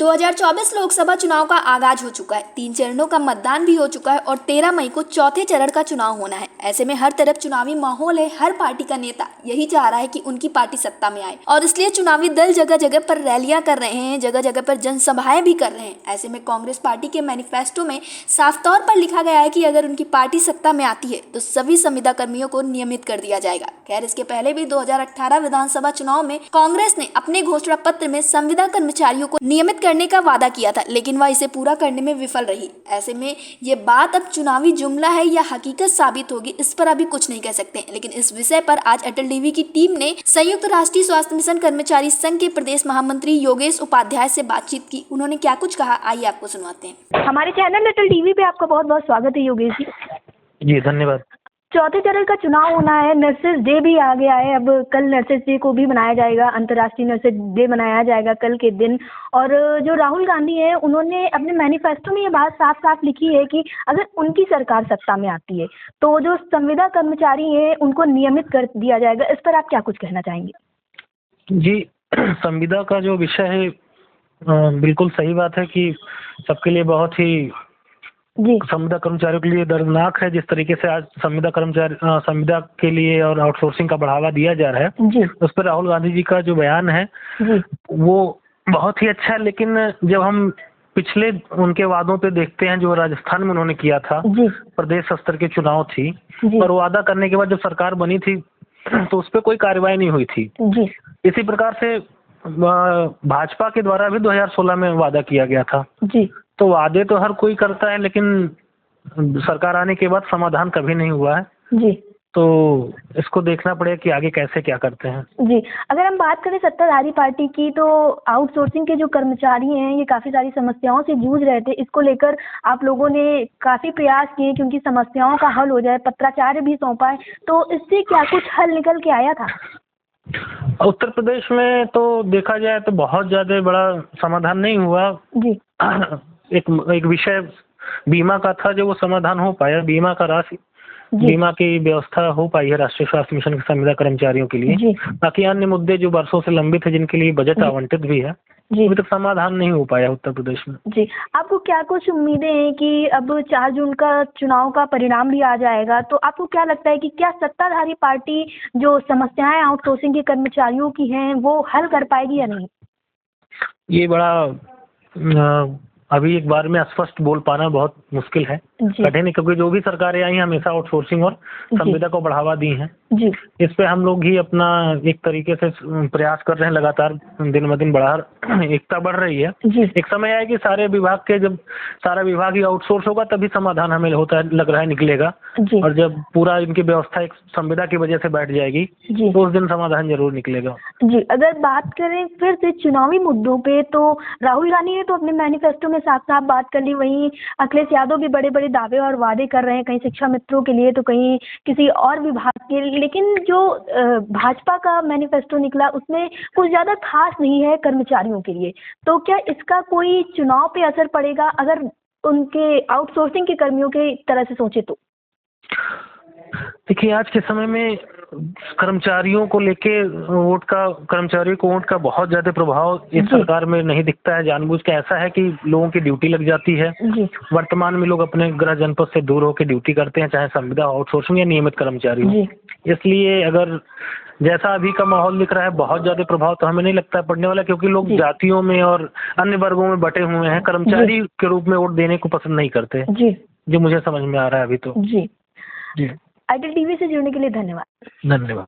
2024 लोकसभा चुनाव का आगाज हो चुका है। 3 चरणों का मतदान भी हो चुका है और 13 मई को चौथे चरण का चुनाव होना है। ऐसे में हर तरफ चुनावी माहौल है। हर पार्टी का नेता यही चाह रहा है कि उनकी पार्टी सत्ता में आए और इसलिए चुनावी दल जगह जगह पर रैलियां कर रहे हैं, जगह जगह पर जनसभाएं भी कर रहे हैं। ऐसे में कांग्रेस पार्टी के मैनिफेस्टो में साफ तौर पर लिखा गया है कि अगर उनकी पार्टी सत्ता में आती है तो सभी संविदा कर्मियों को नियमित कर दिया जाएगा। खैर, इसके पहले भी 2018 विधानसभा चुनाव में कांग्रेस ने अपने घोषणा पत्र में संविदा कर्मचारियों को नियमित करने का वादा किया था, लेकिन वह इसे पूरा करने में विफल रही। ऐसे में ये बात अब चुनावी जुमला है या हकीकत साबित होगी, इस पर अभी कुछ नहीं कह सकते। लेकिन इस विषय पर आज अटल टीवी की टीम ने संयुक्त राष्ट्रीय स्वास्थ्य मिशन कर्मचारी संघ के प्रदेश महामंत्री योगेश उपाध्याय से बातचीत की। उन्होंने क्या कुछ कहा, आइए आपको सुनवाते हैं। हमारे चैनल अटल टीवी पे आपका बहुत बहुत स्वागत है योगेश जी। जी धन्यवाद। चौथे चरण का चुनाव होना है, नर्सेज डे भी आ गया है। अब कल नर्सेज डे को भी मनाया जाएगा, अंतर्राष्ट्रीय नर्सेज डे मनाया जाएगा कल के दिन। और जो राहुल गांधी है, उन्होंने अपने मैनिफेस्टो में ये बात साफ साफ लिखी है कि अगर उनकी सरकार सत्ता में आती है तो जो संविदा कर्मचारी हैं उनको नियमित कर दिया जाएगा। इस पर आप क्या कुछ कहना चाहेंगे? जी, संविदा का जो विषय है बिल्कुल सही बात है कि सबके लिए बहुत ही जी संविदा कर्मचारियों के लिए दर्दनाक है। जिस तरीके से आज संविदा के लिए और आउटसोर्सिंग का बढ़ावा दिया जा रहा है, जी उस पर राहुल गांधी जी का जो बयान है जी वो बहुत ही अच्छा है। लेकिन जब हम पिछले उनके वादों पे देखते हैं जो राजस्थान में उन्होंने किया था, जी प्रदेश स्तर के चुनाव थी जी और वादा करने के बाद जब सरकार बनी थी तो उस पर कोई कार्रवाई नहीं हुई थी। जी इसी प्रकार से भाजपा के द्वारा भी 2016 में वादा किया गया था। जी तो वादे तो हर कोई करता है, लेकिन सरकार आने के बाद समाधान कभी नहीं हुआ है। जी तो इसको देखना पड़ेगा कि आगे कैसे क्या करते हैं। जी अगर हम बात करें सत्ताधारी पार्टी की, तो आउटसोर्सिंग के जो कर्मचारी हैं ये काफ़ी सारी समस्याओं से जूझ रहे थे। इसको लेकर आप लोगों ने काफ़ी प्रयास किए कि उनकी समस्याओं का हल हो जाए, पत्राचार भी सौंपा है। तो इससे क्या कुछ हल निकल के आया था? उत्तर प्रदेश में तो देखा जाए तो बहुत ज़्यादा बड़ा समाधान नहीं हुआ। जी एक विषय बीमा का था जो वो समाधान हो पाया, बीमा का राशि, बीमा की व्यवस्था हो पाई है राष्ट्रीय स्वास्थ्य मिशन के संविदा कर्मचारियों के लिए। बाकी अन्य मुद्दे जो वर्षों से लंबित है, जिनके लिए बजट आवंटित भी है, अभी तक समाधान नहीं हो पाया उत्तर प्रदेश में। जी आपको क्या कुछ उम्मीदें हैं कि अब 4 जून का चुनाव का परिणाम भी आ जाएगा, तो आपको क्या लगता है कि क्या सत्ताधारी पार्टी जो समस्याएं आउटसोर्सिंग के कर्मचारियों की हैं वो हल कर पाएगी या नहीं? ये बड़ा अभी एक बार में स्पष्ट बोल पाना बहुत मुश्किल है, कठिन है, क्योंकि जो भी सरकारें आई हैं हमेशा आउटसोर्सिंग और संविदा को बढ़ावा दी हैं। जी इस पे हम लोग ही अपना एक तरीके से प्रयास कर रहे हैं, लगातार दिन ब दिन एकता बढ़ रही है। जी एक समय आए कि सारे विभाग के जब सारा विभाग ही आउटसोर्स होगा तभी समाधान हमें होता है, लग रहा है निकलेगा। जी और जब पूरा इनकी व्यवस्था एक संविदा की वजह से बैठ जाएगी जी तो उस दिन समाधान जरूर निकलेगा। जी अगर बात करें फिर से चुनावी मुद्दों पे, तो राहुल गांधी ने तो अपने मैनिफेस्टो में साफ साफ बात कर ली। वहीं अखिलेश यादव भी बड़े बड़े दावे और वादे कर रहे हैं, कहीं शिक्षा मित्रों के लिए तो कहीं किसी और विभाग के लिए। लेकिन जो भाजपा का मैनिफेस्टो निकला उसमें कुछ ज़्यादा खास नहीं है कर्मचारियों के लिए। तो क्या इसका कोई चुनाव पे असर पड़ेगा अगर उनके आउटसोर्सिंग के कर्मियों के तरह से सोचे तो? देखिए, आज के समय में कर्मचारियों को वोट का बहुत ज्यादा प्रभाव इस सरकार में नहीं दिखता है। जानबूझ के ऐसा है कि लोगों की ड्यूटी लग जाती है। वर्तमान में लोग अपने गृह जनपद से दूर होकर ड्यूटी करते हैं, चाहे संविदा, आउटसोर्सिंग या नियमित कर्मचारी हो। इसलिए अगर जैसा अभी का माहौल दिख रहा है, बहुत ज्यादा प्रभाव तो हमें नहीं लगता है पड़ने वाला, क्योंकि लोग जातियों में और अन्य वर्गों में बटे हुए हैं, कर्मचारी के रूप में वोट देने को पसंद नहीं करते, जो मुझे समझ में आ रहा है अभी तो। जी अटल टीवी से जुड़ने के लिए धन्यवाद। धन्यवाद।